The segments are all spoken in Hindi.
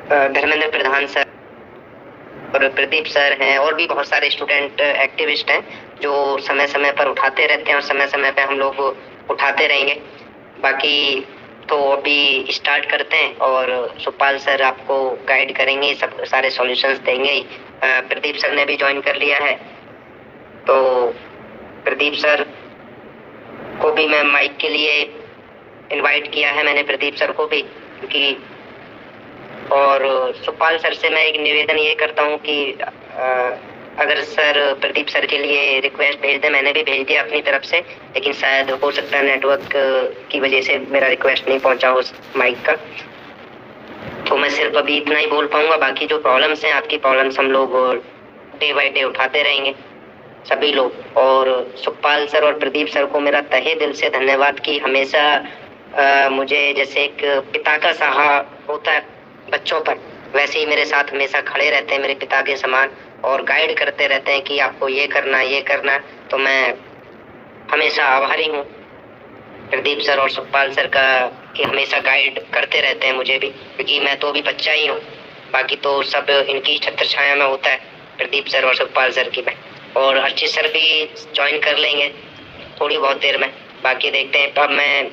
धर्मेंद्र प्रधान सर और प्रदीप सर हैं, और भी बहुत सारे स्टूडेंट एक्टिविस्ट हैं जो समय समय पर उठाते रहते हैं और समय समय पे हम लोग उठाते रहेंगे। बाकी तो अभी स्टार्ट करते हैं और सुखपाल सर आपको गाइड करेंगे, सब सारे सॉल्यूशंस देंगे ही। प्रदीप सर ने भी ज्वाइन कर लिया है, तो प्रदीप सर को भी मैं माइक के लिए इनवाइट किया है मैंने, प्रदीप सर को भी, क्योंकि और सुखपाल सर से मैं एक निवेदन ये करता हूँ कि अगर सर प्रदीप सर के लिए रिक्वेस्ट भेज दें, मैंने भी भेज दिया अपनी तरफ से, लेकिन शायद हो सकता है नेटवर्क की वजह से मेरा रिक्वेस्ट नहीं पहुंचा उस माइक का, तो मैं सिर्फ अभी इतना ही बोल पाऊंगा। बाकी जो प्रॉब्लम्स हैं, आपकी प्रॉब्लम्स हम लोग डे बाय डे उठाते रहेंगे सभी लोग। और सुखपाल सर और प्रदीप सर को मेरा तहे दिल से धन्यवाद कि हमेशा मुझे जैसे एक पिता का सहारा होता है बच्चों पर, वैसे ही मेरे साथ हमेशा खड़े रहते हैं मेरे पिता के समान, और गाइड करते रहते हैं कि आपको ये करना। तो मैं हमेशा आभारी हूँ प्रदीप सर और सुखपाल सर का कि हमेशा गाइड करते रहते हैं मुझे भी, क्योंकि मैं तो अभी बच्चा ही हूँ। बाकी तो सब इनकी छत्र छाया में होता है, प्रदीप सर और सुखपाल सर की में। और अर्चित सर भी ज्वाइन कर लेंगे थोड़ी बहुत देर में। बाकी देखते हैं। अब मैं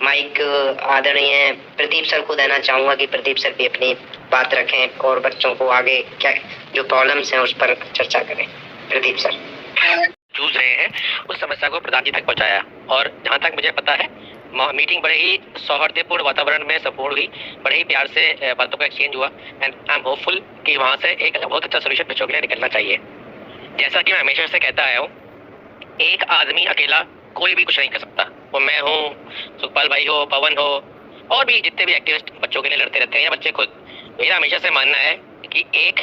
माइक आदरणीय प्रदीप सर को देना चाहूँगा कि प्रदीप सर भी अपनी बात रखें और बच्चों को आगे क्या जो प्रॉब्लम्स हैं उस पर चर्चा करें। प्रदीप सर जूझ रहे हैं उस समस्या को प्रधान जी तक पहुंचाया, और जहां तक मुझे पता है मीटिंग बड़े ही सौहार्दपूर्ण वातावरण में संपूर्ण हुई, बड़े ही प्यार से बातों का एक्सचेंज हुआ, एंड आई एम होपफुल कि वहां से एक बहुत अच्छा सोल्यूशन बच्चों के लिए निकलना चाहिए। जैसा कि मैं हमेशा से कहता आया हूँ, एक आदमी अकेला कोई भी कुछ नहीं कर सकता। वो मैं हूँ, सुखपाल भाई हो, पवन हो, और भी जितने भी एक्टिविस्ट बच्चों के लिए लड़ते रहते हैं या बच्चे खुद, मेरा हमेशा से मानना है कि एक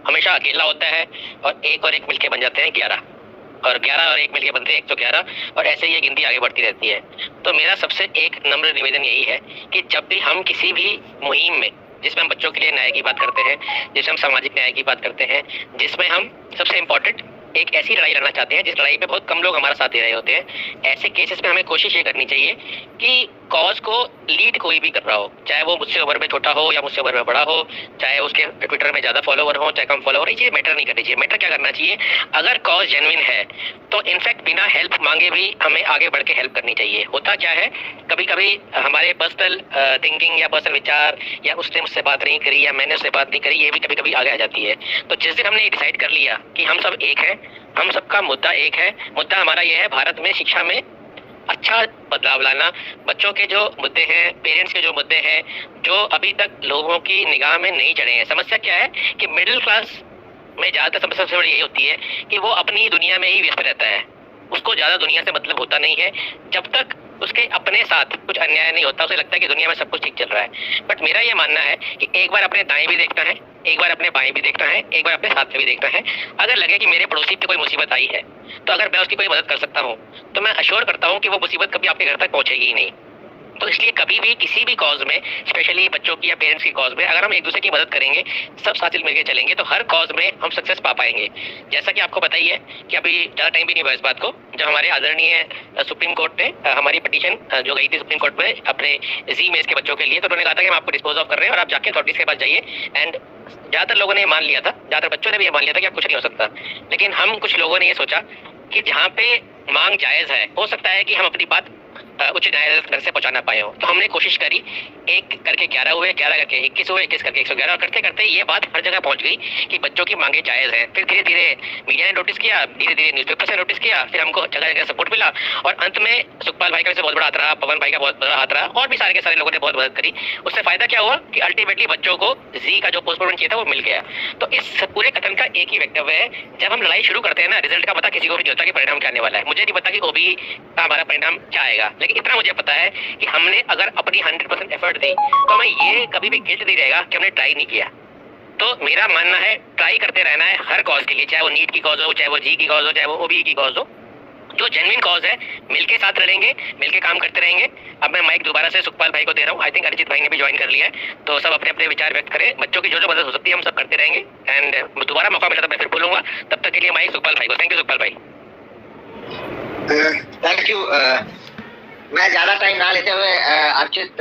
हमेशा अकेला होता है और एक मिलके बन जाते हैं 11, और 11 और 1 मिलके बनते हैं 111, और ऐसे ही ये गिनती आगे बढ़ती रहती है। तो मेरा सबसे एक नम्र निवेदन यही है कि जब भी हम किसी भी मुहिम में, जिसमें हम बच्चों के लिए न्याय की बात करते हैं, जिसमें हम सामाजिक न्याय की बात करते हैं, जिसमें हम सबसे इम्पोर्टेंट एक ऐसी लड़ाई लड़ना चाहते हैं जिस लड़ाई पे बहुत कम लोग हमारा साथ दे रहे होते हैं, ऐसे केसेस में हमें कोशिश ये करनी चाहिए कि कॉज को लीड कोई भी कर रहा हो, चाहे वो मुझसे उम्र में छोटा हो या मुझसे उम्र में बड़ा हो, चाहे उसके ट्विटर में ज्यादा फॉलोवर हो चाहे कम फॉलोवर, ये चीज मैटर नहीं करनी चाहिए। मैटर क्या करना चाहिए, अगर कॉज जेन्युइन है तो इनफैक्ट बिना हेल्प मांगे भी हमें आगे बढ़ के हेल्प करनी चाहिए। होता क्या है, कभी कभी हमारे पर्सनल थिंकिंग या पर्सनल विचार, या उसने मुझसे बात नहीं करी या मैंने उससे बात नहीं करी, ये भी कभी कभी आगे आ जाती है। तो जिस दिन हमने डिसाइड कर लिया कि हम सब एक हैं, हम सबका मुद्दा एक है, मुद्दा हमारा ये है भारत में शिक्षा में अच्छा बदलाव लाना, बच्चों के जो मुद्दे हैं, पेरेंट्स के जो मुद्दे हैं, जो अभी तक लोगों की निगाह में नहीं चढ़े हैं। समस्या क्या है कि मिडिल क्लास में ज्यादातर समस्या सबसे बड़ी यही होती है कि वो अपनी दुनिया में ही व्यस्त रहता है, उसको ज्यादा दुनिया से मतलब होता नहीं है। जब तक उसके अपने साथ कुछ अन्याय नहीं होता, उसे लगता है कि दुनिया में सब कुछ ठीक चल रहा है। बट मेरा ये मानना है कि एक बार अपने दाएं भी देखना है, एक बार अपने बाएं भी देखना है, एक बार अपने साथ में भी देखना है। अगर लगे कि मेरे पड़ोसी पे कोई मुसीबत आई है, तो अगर मैं उसकी कोई मदद कर सकता हूँ, तो मैं अश्योर करता हूँ कि वो मुसीबत कभी आपके घर तक पहुंचेगी ही नहीं। तो इसलिए कभी भी किसी भी कॉज में, स्पेशली बच्चों की या पेरेंट्स की कॉज में, अगर हम एक दूसरे की मदद करेंगे, सब साथ मिलकर चलेंगे, तो हर कॉज में हम सक्सेस पा पाएंगे। जैसा कि आपको पता ही है कि अभी ज़्यादा टाइम भी नहीं हुआ इस बात को, जब हमारे आदरणीय सुप्रीम कोर्ट ने हमारी पिटीशन जो गई थी सुप्रीम कोर्ट में अपने जी मेज के बच्चों के लिए, तो उन्होंने कहा था कि हम आपको डिस्पोज ऑफ कर रहे हैं और आप जाके अथॉरिटीज के पास जाइए। एंड ज़्यादातर लोगों ने मान लिया था, ज़्यादातर बच्चों ने भी ये मान लिया था कि अब कुछ नहीं हो सकता। लेकिन हम कुछ लोगों ने ये सोचा कि जहाँ पे मांग जायज़ है, हो सकता है कि हम अपनी बात उच्च न्यायालय तक से पहुंचाना पाए हो। तो हमने कोशिश करी, 1 करके 11 हुए, 11 करके 21 हुए, 21 करके 111, और करते करते ये बात हर जगह पहुंच गई कि बच्चों की मांगे जायज़ हैं। फिर धीरे धीरे मीडिया ने नोटिस किया, धीरे धीरे न्यूज़पेपर से नोटिस किया, फिर हमको जगह जगह सपोर्ट मिला, और अंत में सुखपाल भाई का बहुत बड़ा हाथ रहा, पवन भाई का बहुत बड़ा हाथ रहा, और भी सारे के सारे लोगों ने बहुत मदद करी। उससे फायदा क्या हुआ कि अल्टीमेटली बच्चों को जी का जो पोस्टपोनमेंट चाहिए था वो मिल गया। तो इस पूरे कथन का एक ही वक्तव्य है, जब हम लड़ाई शुरू करते हैं ना, रिजल्ट का पता किसी को भी नहीं होता कि परिणाम क्या आने वाला है। मुझे नहीं पता कि ओबी का हमारा परिणाम क्या आएगा, लेकिन इतना मुझे पता है कि हमने अगर अपनी 100% एफर्ट दी, तो हमें ये कभी भी गिल्ट नहीं रहेगा कि हमने ट्राई नहीं किया। तो मेरा मानना है ट्राई करते रहना है हर कॉज के लिए, चाहे वो नीट की कॉज हो, चाहे वो जी की कॉज हो, चाहे वो ओबी की कॉज हो। जो जेन्युइन कॉज है, मिलके साथ लड़ेंगे, मिलके काम करते रहेंगे। अब मैं माइक दोबारा से सुखपाल भाई को दे रहा हूँ। आई थिंक अरिजीत भाई ने भी ज्वाइन कर लिया है, तो सब अपने अपने विचार व्यक्त करें। बच्चों की जो जो मदद हो सकती है हम सब करते रहेंगे, एंड दोबारा मौका मिला तो मैं फिर बोलूंगा। तब तक के लिए माइक सुखपाल भाई को। थैंक यू सुखपाल भाई। Thank you. मैं ज़्यादा टाइम ना लेते हुए अर्चित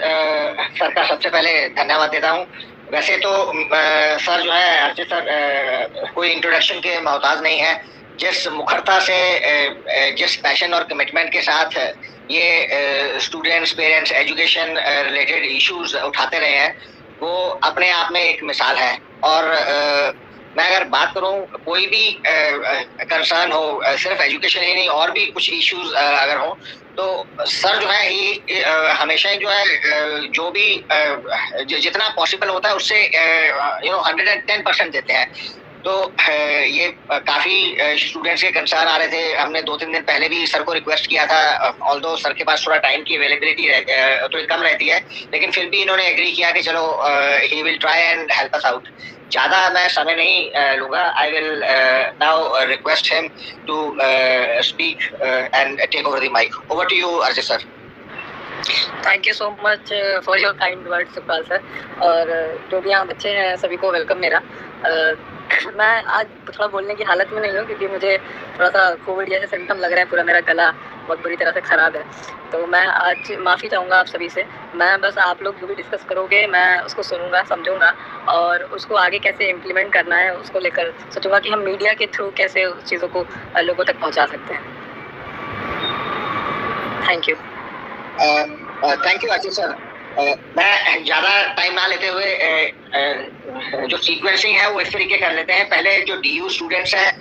सर का सबसे पहले धन्यवाद देता हूँ। वैसे तो सर जो है अर्चित सर कोई इंट्रोडक्शन के मोहताज नहीं है। जिस मुखरता से जिस पैशन और कमिटमेंट के साथ ये students, parents, education related issues उठाते रहे हैं, वो अपने आप में एक मिसाल है। और मैं अगर बात करूं, कोई भी कंसर्न हो, सिर्फ एजुकेशन ही नहीं और भी कुछ इश्यूज अगर हो, तो सर जो है ही हमेशा जो है जो भी जितना पॉसिबल होता है उससे 110% देते हैं। तो ये काफ़ी स्टूडेंट्स के कंसर्न आ रहे थे। हमने 2-3 दिन पहले भी सर को रिक्वेस्ट किया था, ऑल्दो सर के पास थोड़ा टाइम की अवेलेबिलिटी थोड़ी कम रहती है, लेकिन फिर भी इन्होंने एग्री किया कि चलो he will try and help us out. ज़्यादा मैं समय नहीं लूँगा। I will now request him to speak and take over the mic. Over to you Arjit sir. Thank you so much for your kind words Sukhpal sir. और जो भी यहाँ बच्चे हैं सभी को वेलकम मेरा। मैं आज थोड़ा बोलने की हालत में नहीं हूँ क्योंकि मुझे थोड़ा सा कोविड जैसे सिम्टम लग रहा है, पूरा मेरा गला बहुत बुरी तरह से ख़राब है। तो मैं आज माफ़ी चाहूँगा आप सभी से। मैं बस आप लोग जो भी डिस्कस करोगे मैं उसको सुनूँगा, समझूँगा और उसको आगे कैसे इम्प्लीमेंट करना है उसको लेकर सोचूँगा कि हम मीडिया के थ्रू कैसे उस चीज़ों को लोगों तक पहुँचा सकते हैं। Thank you. Thank you Arjit sir. मैं ज़्यादा टाइम ना लेते हुए जो सीक्वेंसिंग है वो इस तरीके कर लेते हैं। पहले जो DU स्टूडेंट्स हैं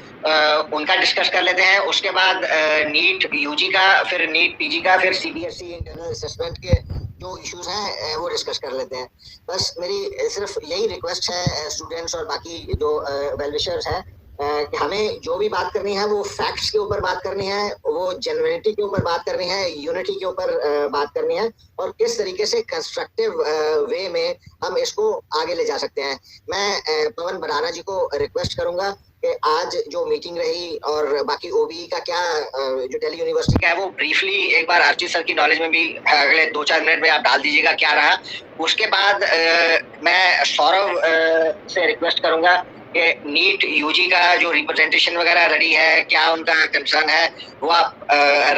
उनका डिस्कस कर लेते हैं, उसके बाद नीट UG का, फिर नीट PG का, फिर CBSE इंटरनल असेसमेंट के जो इश्यूज हैं वो डिस्कस कर लेते हैं। बस मेरी सिर्फ यही रिक्वेस्ट है स्टूडेंट्स और बाकी जो वेल विशर्स हैं कि हमें जो भी बात करनी है वो फैक्ट्स के ऊपर बात करनी है, वो जेन्युइनिटी के ऊपर बात करनी है, यूनिटी के ऊपर बात करनी है और किस तरीके से कंस्ट्रक्टिव वे में हम इसको आगे ले जा सकते हैं। मैं पवन बराना जी को रिक्वेस्ट करूंगा कि आज जो मीटिंग रही और बाकी OBE का क्या जो दिल्ली यूनिवर्सिटी का है वो ब्रीफली एक बार अर्जित सर की नॉलेज में भी अगले 2-4 मिनट में आप डाल दीजिएगा क्या रहा। उसके बाद मैं सौरभ से रिक्वेस्ट करूंगा कि नीट UG का जो रिप्रेजेंटेशन वगैरह रेडी है, क्या उनका कंसर्न है वो आप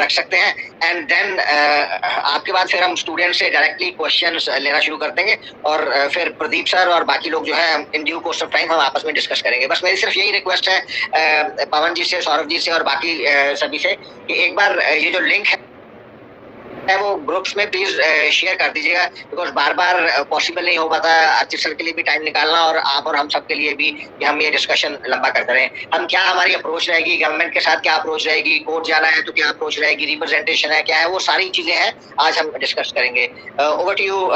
रख सकते हैं। एंड देन आपके बाद फिर हम स्टूडेंट से डायरेक्टली क्वेश्चंस लेना शुरू कर देंगे और फिर प्रदीप सर और बाकी लोग जो है in due course of time हम आपस में डिस्कस करेंगे। बस मेरी सिर्फ यही रिक्वेस्ट है पवन जी से, सौरभ जी से और बाकी सभी से कि एक बार ये जो लिंक है वो ग्रुप्स में प्लीज शेयर कर दीजिएगा, बिकॉज बार बार पॉसिबल नहीं हो पाता अर्चित सर के लिए भी टाइम निकालना और आप और हम सब के लिए भी कि हम ये डिस्कशन लंबा करते रहें। हम क्या हमारी अप्रोच रहेगी, गवर्नमेंट के साथ क्या अप्रोच रहेगी, कोर्ट जाना है तो क्या अप्रोच रहेगी, रिप्रेजेंटेशन है क्या है, वो सारी चीजें हैं आज हम डिस्कस करेंगे। Over to you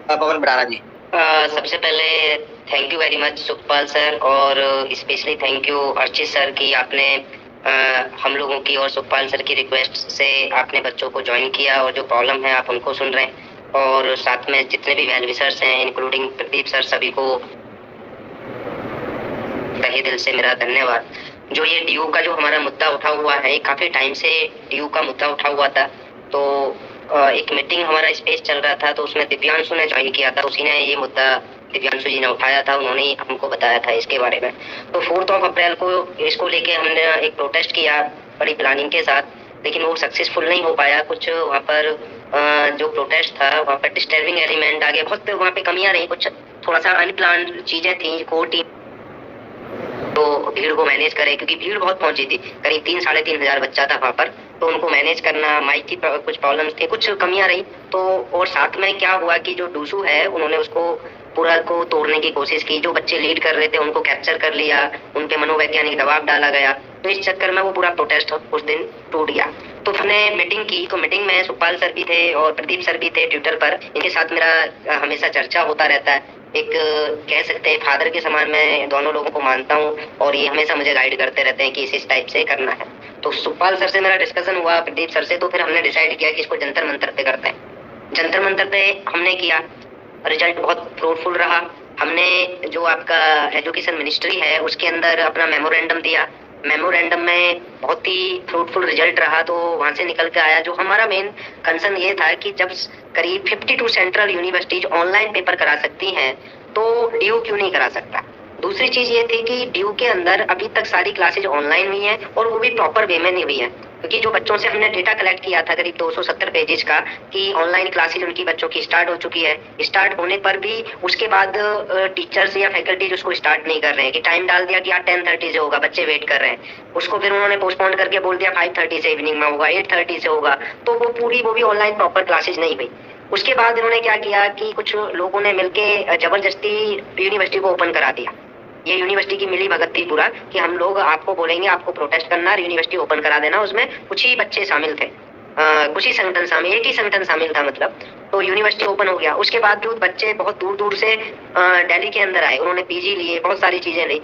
Pawan Barana ji. सबसे पहले thank you very much Sukhpal sir और specially thank you Archit sir की आपने हम लोगों की और सुखपाल सर की रिक्वेस्ट से आपने बच्चों को ज्वाइन किया और जो प्रॉब्लम है आप उनको सुन रहे हैं और साथ में जितने भी वेल विशर्स हैं इंक्लूडिंग प्रदीप सर, सभी को तहे दिल से मेरा धन्यवाद। जो ये DU का जो हमारा मुद्दा उठा हुआ है, काफ़ी टाइम से DU का मुद्दा उठा हुआ था, तो एक मीटिंग हमारा स्पेस चल रहा था तो उसमें दिव्यांशु ने ज्वाइन किया था, उसी ने ये मुद्दा दिव्यांशु जी ने उठाया था, उन्होंने ही हमको बताया था इसके बारे में। तो 4 अप्रैल को इसको लेके हमने एक प्रोटेस्ट किया बड़ी प्लानिंग के साथ, लेकिन वो सक्सेसफुल नहीं हो पाया। कुछ वहाँ पर जो प्रोटेस्ट था वहाँ पर डिस्टर्बिंग एलिमेंट आ गया, बहुत वहाँ पे कमियाँ रही, कुछ थोड़ा सा अनप्लान चीज़ें थी। कोर टीम तो भीड़ को मैनेज करे क्योंकि भीड़ बहुत पहुंची थी, करीब 3-3.5 हज़ार बच्चा था वहाँ पर, तो उनको मैनेज करना, माइक की कुछ प्रॉब्लम्स थी, कुछ कमियां रही। तो और साथ में क्या हुआ कि जो डूसू है उन्होंने उसको पूरा को तोड़ने की कोशिश की। जो बच्चे लीड कर रहे थे उनको कैप्चर कर लिया, उन पे मनोवैज्ञानिक दबाव डाला गया, तो इस चक्कर में वो पूरा प्रोटेस्ट उस दिन टूट गया। तो हमने मीटिंग की, तो मीटिंग में सुखपाल सर भी थे और प्रदीप सर भी थे ट्विटर पर, इनके साथ मेरा हमेशा चर्चा होता रहता है। एक कह सकते हैं फादर के समान मैं दोनों लोगों को मानता हूँ और ये हमेशा मुझे गाइड करते रहते हैं कि इस टाइप से करना है। तो सुखपाल सर से मेरा डिस्कशन हुआ, प्रदीप सर से, तो फिर हमने डिसाइड किया कि इसको जंतर मंतर पे करते हैं। जंतर मंतर पे हमने किया, रिजल्ट बहुत फ्रूटफुल रहा। हमने जो आपका एजुकेशन मिनिस्ट्री है उसके अंदर अपना मेमोरेंडम दिया, मेमोरेंडम में बहुत ही फ्रूटफुल रिजल्ट रहा। तो वहाँ से निकल के आया, जो हमारा मेन कंसर्न ये था कि जब करीब 52 सेंट्रल यूनिवर्सिटीज ऑनलाइन पेपर करा सकती हैं तो DU क्यों नहीं करा सकता। दूसरी चीज ये थी कि DU के अंदर अभी तक सारी क्लासेज ऑनलाइन हुई हैं और वो भी प्रॉपर वे में नहीं हुई है। क्योंकि जो बच्चों से हमने डेटा कलेक्ट किया था करीब 270 पेजेस का कि ऑनलाइन क्लासेज उनकी बच्चों की स्टार्ट हो चुकी है, स्टार्ट होने पर भी उसके बाद टीचर्स या फैकल्टी उसको स्टार्ट नहीं कर रहे हैं कि टाइम डाल दिया कि यार 10:30 से होगा, बच्चे वेट कर रहे हैं, उसको फिर उन्होंने पोस्टपोन करके बोल दिया 5:30 से इवनिंग में होगा, 8:30 से होगा, तो वो भी ऑनलाइन प्रॉपर क्लासेज नहीं हुई। उसके बाद इन्होंने क्या किया कि कुछ लोगों ने मिलके जबरदस्ती यूनिवर्सिटी को ओपन करा दिया। ये यूनिवर्सिटी की मिली भगत थी पूरा कि हम लोग आपको बोलेंगे, आपको प्रोटेस्ट करना और यूनिवर्सिटी ओपन करा देना। उसमें कुछ ही बच्चे शामिल थे, कुछ ही संगठन शामिल, एक ही संगठन शामिल था मतलब। तो यूनिवर्सिटी ओपन हो गया। उसके बाद जो बच्चे बहुत दूर दूर से दिल्ली के अंदर आए, उन्होंने पीजी लिए, बहुत सारी चीजें ली,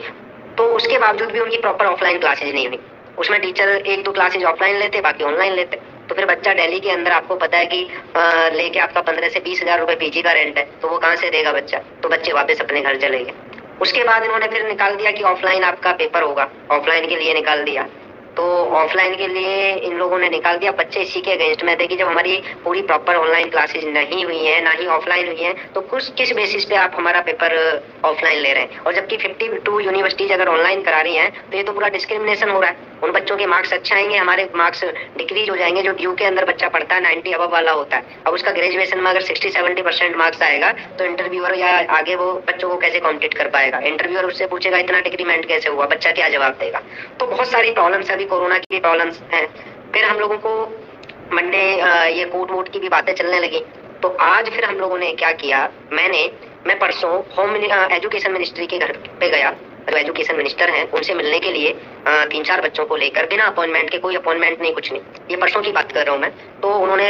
तो उसके बावजूद भी उनकी प्रॉपर ऑफलाइन क्लासेज नहीं हुई। उसमें टीचर 1-2 क्लासेज ऑफलाइन लेते, बाकी ऑनलाइन लेते। तो फिर बच्चा दिल्ली के अंदर, आपको पता है कि लेके आपका 15 से 20 हजार रुपए पीजी का रेंट है, तो वो कहाँ से देगा बच्चा? तो बच्चे वापस अपने घर चले गए। उसके बाद इन्होंने फिर निकाल दिया कि ऑफलाइन आपका पेपर होगा, ऑफलाइन के लिए निकाल दिया। तो ऑफलाइन के लिए इन लोगों ने निकाल दिया। बच्चे इसी के अगेंस्ट में थे कि जब हमारी पूरी प्रॉपर ऑनलाइन क्लासेज नहीं हुई है, ना ही ऑफलाइन हुई है, तो किस बेसिस पे आप हमारा पेपर ऑफलाइन ले रहे हैं? और जबकि 52 यूनिवर्सिटीज अगर ऑनलाइन करा रही हैं, तो ये तो पूरा डिस्क्रिमिनेशन हो रहा है। उन बच्चों के मार्क्स अच्छे आएंगे, हमारे मार्क्स डिक्रीज हो जाएंगे। जो ड्यू के अंदर बच्चा पढ़ता है 90 अबव वाला होता है, अब उसका ग्रेजुएशन में अगर 60-70% मार्क्स आएगा, तो इंटरव्यूअर या आगे वो बच्चों को कैसे कॉम्पिट कर पाएगा? इंटरव्यूअर उससे पूछेगा इतना डिक्रीमेंट कैसे हुआ, बच्चा क्या जवाब देगा? तो बहुत सारी प्रॉब्लम्स, अभी कोरोना की प्रॉब्लम्स हैं। फिर हम लोगों को मंडे ये कोर्ट वोट की भी बातें चलने लगी। तो आज फिर हम लोगों ने क्या किया, मैं परसों होम एजुकेशन मिनिस्ट्री के घर पे गया, जो एजुकेशन मिनिस्टर हैं उनसे मिलने के लिए 3-4 बच्चों को लेकर, बिना अपॉइंटमेंट के, कोई अपॉइंटमेंट नहीं, कुछ नहीं, ये परसों की बात कर रहा हूँ मैं। तो उन्होंने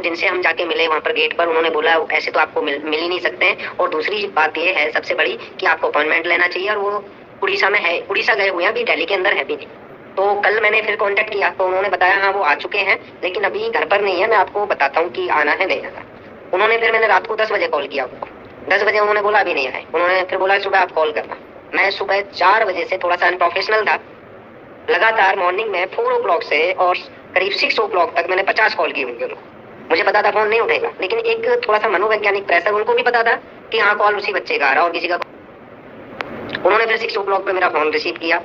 जिनसे हम जाके मिले वहाँ पर गेट पर, उन्होंने बोला ऐसे तो आपको मिल ही नहीं सकते हैं, और दूसरी बात ये है सबसे बड़ी कि आपको अपॉइंटमेंट लेना चाहिए, और वो उड़ीसा में है, उड़ीसा गए हुए हैं, अभी दिल्ली के अंदर है भी नहीं। तो कल मैंने फिर कांटेक्ट किया, तो उन्होंने बताया हाँ वो आ चुके हैं, लेकिन अभी घर पर नहीं है, मैं आपको बताता हूँ कि आना है नहीं आना। उन्होंने फिर, मैंने रात को 10 बजे कॉल किया उनको, 10 बजे उन्होंने बोला अभी नहीं आए। उन्होंने फिर बोला सुबह आप कॉल करना। मैं सुबह 4 बजे से थोड़ा सा अनप्रोफेशनल था, लगातार मॉर्निंग में 4 o'clock से और करीब 6 o'clock तक मैंने 50 कॉल की होंगी उनको। मुझे पता था फोन नहीं उठेगा, लेकिन एक थोड़ा सा मनोवैज्ञानिक प्रेशर, उनको भी पता था कि हाँ कॉल उसी बच्चे का आ रहा और किसी का। उन्होंने फिर 6 o'clock पे मेरा फोन रिसीव किया।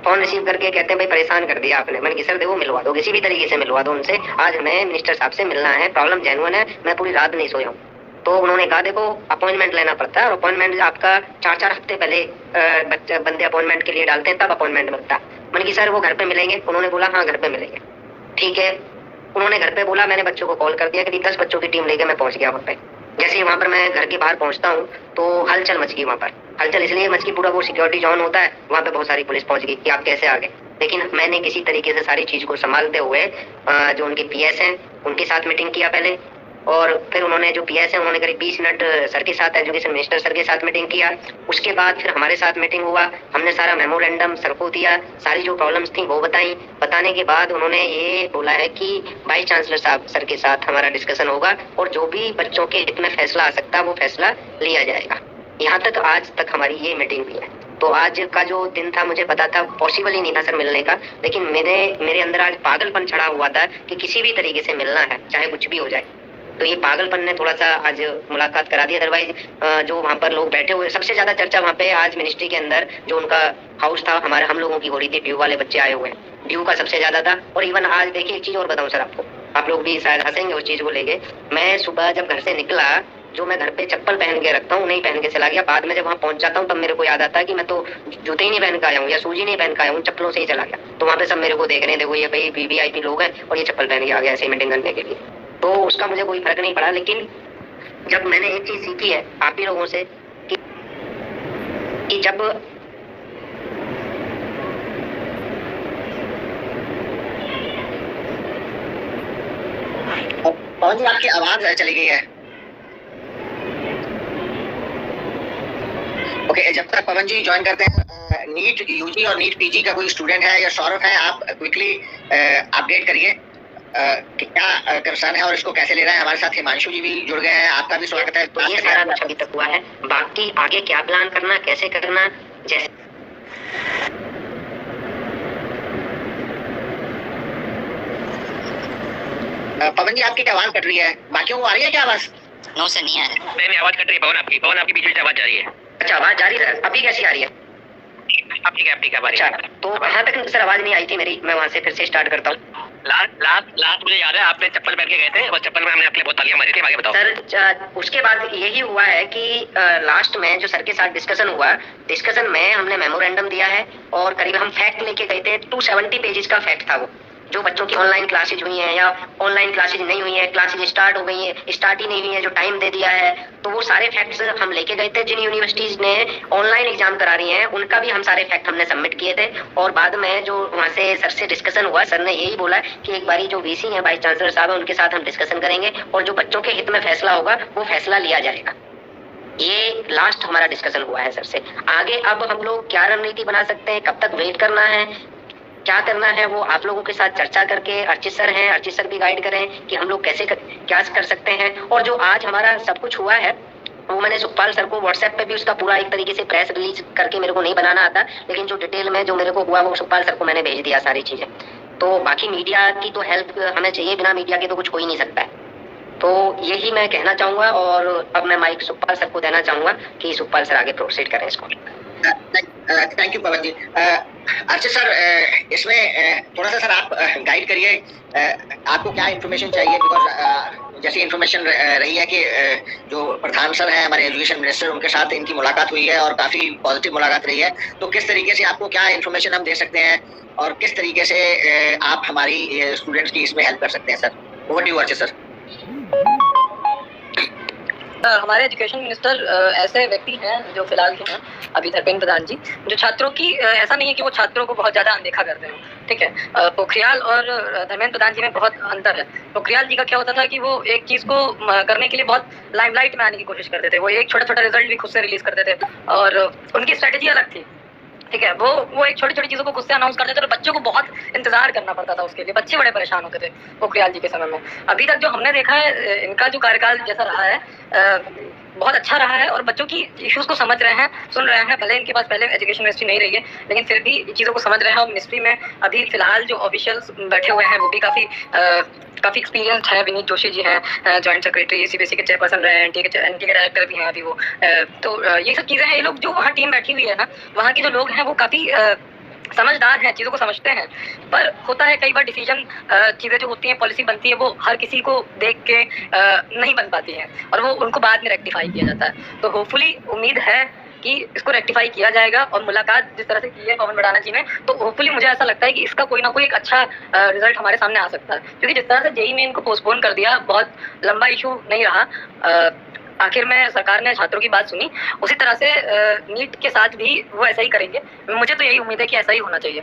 फोन रिसीव करके कहते हैं भाई परेशान कर दिया आपने। मैंने कि सर देखो मिलवा दो, किसी भी तरीके से मिलवा दो उनसे, आज हमें मिनिस्टर साहब से मिलना है, प्रॉब्लम जेन्युइन है, मैं पूरी रात नहीं सोया हूँ। तो उन्होंने कहा देखो अपॉइंटमेंट लेना पड़ता है, और अपॉइंटमेंट आपका 4-4 हफ्ते पहले बंदे अपॉइंटमेंट के लिए डालते हैं, तब अपॉइंटमेंट मिलता है। मैंने कि सर वो घर पे मिलेंगे? उन्होंने बोला हाँ घर पे मिलेंगे। ठीक है, उन्होंने घर पे बोला, मैंने बच्चों को कॉल कर दिया, करीब 10 बच्चों की टीम लेके मैं पहुंच गया वहाँ पे। जैसे ही वहाँ पर मैं घर के बाहर पहुँचता हूँ तो हलचल मच गई वहाँ पर। हलचल इसलिए मच गई, पूरा वो सिक्योरिटी जोन होता है वहाँ पे, बहुत सारी पुलिस पहुँच गई कि आप कैसे आ गए। लेकिन मैंने किसी तरीके से सारी चीज़ को संभालते हुए जो उनके पीएस हैं उनके साथ मीटिंग किया पहले, और फिर उन्होंने जो पीएस है उन्होंने करीब 20 मिनट सर के साथ, एजुकेशन मिनिस्टर सर के साथ मीटिंग किया। उसके बाद फिर हमारे साथ मीटिंग हुआ, हमने सारा मेमोरेंडम सर को दिया, सारी जो प्रॉब्लम्स थी वो बताई। बताने के बाद उन्होंने ये बोला है कि वाइस चांसलर साहब सर के साथ हमारा डिस्कशन होगा, और जो भी बच्चों के हित में फैसला आ सकता है वो फैसला लिया जाएगा। यहाँ तक आज तक हमारी ये मीटिंग हुई है। तो आज का जो दिन था, मुझे पता था पॉसिबल ही नहीं था सर मिलने का, लेकिन मेरे अंदर आज पागलपन चढ़ा हुआ था कि किसी भी तरीके से मिलना है, चाहे कुछ भी हो जाए। तो ये पागलपन ने थोड़ा सा आज मुलाकात करा दी। अदरवाइज जो वहाँ पर लोग बैठे हुए, सबसे ज्यादा चर्चा वहाँ पे आज मिनिस्ट्री के अंदर जो उनका हाउस था हम लोगों की हो रही थी। ड्यू वाले बच्चे आए हुए हैं, ड्यू का सबसे ज्यादा था। और इवन आज देखिए एक चीज और बताऊं सर आपको, आप लोग भी शायद हंसेंगे उस चीज को लेके। मैं सुबह जब घर से निकला, जो मैं घर पे चप्पल पहन के रखता हूँ नहीं पहन के चला गया। बाद में जब वहाँ पहुंच जाता हूँ तब मेरे को याद आता है कि मैं तो जूते ही नहीं पहन के आया हूँ या शूज ही नहीं पहन के आया हूँ, चप्पलों से ही चला गया। तो वहाँ पे सब मेरे को देख रहे हैं, देखो ये भाई वीवीआईपी लोग हैं और ये चप्पल पहन के आ गया ऐसे मीटिंग करने के लिए। तो उसका मुझे कोई फर्क नहीं पड़ा। लेकिन जब मैंने एक चीज सीखी है आप ही लोगों से कि जब पवन जी आपकी आवाज चली गई है। ओके, जब तक पवन जी ज्वाइन करते हैं, नीट यूजी और नीट पीजी का कोई स्टूडेंट है या सौरभ है, आप क्विकली अपडेट करिए कि क्या कंसर्न है और इसको कैसे ले रहे हैं। हमारे साथ हिमांशु जी भी जुड़ गए हैं, आपका भी स्वागत है। तो ये सारा कुछ अभी तक हुआ है, बाकी आगे क्या प्लान करना, कैसे करना, जैसे पवन जी आपकी आवाज कट रही है, बाकियों को आ रही है क्या आवाज? नो सर नहीं आ रहा। नहीं आवाज कट रही है पवन आपकी बीच में आवाज जा रही है। अच्छा आवाज जा रही है, अभी कैसी आ रही है? अब ठीक है आवाज। अच्छा, तो कहाँ तक सर आवाज नहीं आई थी मेरी, मैं वहाँ से फिर से स्टार्ट करता हूँ। लास्ट मुझे याद है आपने चप्पल पहन के गए थे और चप्पल में हमने आपके लिए बहुत तालियां मारी थी। आगे बताओ सर। उसके बाद यही हुआ है कि लास्ट में जो सर के साथ डिस्कशन हुआ, डिस्कशन में हमने मेमोरेंडम दिया है और करीब हम फैक्ट लेके गए थे। 270 पेजेस का फैक्ट था वो, जो बच्चों की ऑनलाइन क्लासेज हुई हैं या ऑनलाइन क्लासेज नहीं हुई हैं, क्लासेज स्टार्ट हो गई हैं, स्टार्ट ही नहीं हुई हैं, जो टाइम दे दिया है, तो वो सारे फैक्ट्स हम लेके गए थे। जिन यूनिवर्सिटीज ने ऑनलाइन एग्जाम करा रही हैं उनका भी हम सारे फैक्ट हमने सबमिट किए थे। और बाद में जो वहाँ से सर से डिस्कशन हुआ, सर ने यही बोला कि एक बारी जो वीसी हैं, वाइस चांसलर साहब हैं, उनके साथ हम डिस्कशन करेंगे और जो बच्चों के हित में फैसला होगा वो फैसला लिया जाएगा। ये लास्ट हमारा डिस्कशन हुआ है सर से। आगे अब हम लोग क्या रणनीति बना सकते हैं, कब तक वेट करना है, क्या करना है, वो आप लोगों के साथ चर्चा करके, अर्चित सर हैं, अर्चित सर भी गाइड करें कि हम लोग कैसे क्या कर सकते हैं। और जो आज हमारा सब कुछ हुआ है वो मैंने सुखपाल सर को व्हाट्सएप पे भी उसका पूरा एक तरीके से प्रेस रिलीज करके, मेरे को नहीं बनाना आता, लेकिन जो डिटेल में जो मेरे को हुआ वो सुखपाल सर को मैंने भेज दिया सारी चीजें। तो बाकी मीडिया की तो हेल्प हमें चाहिए, बिना मीडिया के तो कुछ हो ही नहीं सकता है। तो यही मैं कहना चाहूँगा और अब मैं माइक सुखपाल सर को देना चाहूँगा कि सुखपाल सर आगे प्रोसीड करें इसको। Thank you Pawan ji. Archit sir, इसमें थोड़ा सा सर आप गाइड करिए, आपको क्या इन्फॉर्मेशन चाहिए, बिकॉज जैसी इन्फॉर्मेशन रही है कि जो प्रधान सर हैं हमारे एजुकेशन मिनिस्टर, उनके साथ इनकी मुलाकात हुई है और काफ़ी पॉजिटिव मुलाकात रही है। तो किस तरीके से आपको क्या इन्फॉर्मेशन हम दे सकते हैं और किस तरीके से आप हमारी स्टूडेंट्स की इसमें हेल्प कर सकते हैं sir? Over to you Archit sir. हमारे एजुकेशन मिनिस्टर ऐसे व्यक्ति हैं जो फिलहाल के हैं अभी धर्मेंद्र प्रधान जी, जो छात्रों की ऐसा नहीं है कि वो छात्रों को बहुत ज़्यादा अनदेखा करते हैं, ठीक है। पोखरियाल और धर्मेंद्र प्रधान जी में बहुत अंतर है। पोखरियाल जी का क्या होता था कि वो एक चीज़ को करने के लिए बहुत लाइमलाइट में आने की कोशिश करते थे, वो एक छोटा छोटा रिजल्ट भी खुद से रिलीज करते थे और उनकी स्ट्रेटेजी अलग थी, ठीक है। वो एक छोटी छोटी चीज़ों को खुद से अनाउंस करते थे और बच्चों को बहुत इंतजार करना पड़ता था उसके लिए, बच्चे बड़े परेशान होते थे पोखरियाल जी के समय में। अभी तक जो हमने देखा है इनका जो कार्यकाल जैसा रहा है बहुत अच्छा रहा है और बच्चों की इश्यूज़ को समझ रहे हैं, सुन रहे हैं। भले इनके पास पहले एजुकेशन मिनिस्ट्री नहीं रही है, लेकिन फिर भी चीज़ों को समझ रहे हैं। और मिनिस्ट्री में अभी फिलहाल जो ऑफिशियल्स बैठे हुए हैं वो भी काफ़ी एक्सपीरियंस्ड है। विनीत जोशी जी हैं, जॉइंट सेक्रेटरी सीबीएसई के चेयरपर्सन रहे हैं, एनटी के डायरेक्टर भी हैं अभी वो। तो ये सब चीज़ें हैं, ये लोग जो वहाँ टीम बैठी हुई है ना, वहाँ के जो लोग हैं वो काफ़ी समझदार हैं, चीज़ों को समझते हैं। पर होता है कई बार डिसीजन चीज़ें जो होती हैं, पॉलिसी बनती है, वो हर किसी को देख के नहीं बन पाती हैं और वो उनको बाद में रेक्टिफाई किया जाता है। तो होपफुली उम्मीद है कि इसको रेक्टिफाई किया जाएगा। और मुलाकात जिस तरह से की है पवन बड़ाना जी ने, तो होपफुली मुझे ऐसा लगता है कि इसका कोई ना कोई एक अच्छा रिजल्ट हमारे सामने आ सकता है। क्योंकि जिस तरह से जेईई में इनको पोस्टपोन कर दिया, बहुत लंबा इशू नहीं रहा, आखिर में सरकार ने छात्रों की बात सुनी, उसी तरह से नीट के साथ भी वो ऐसा ही करेंगे। मुझे तो यही उम्मीद है कि ऐसा ही होना चाहिए।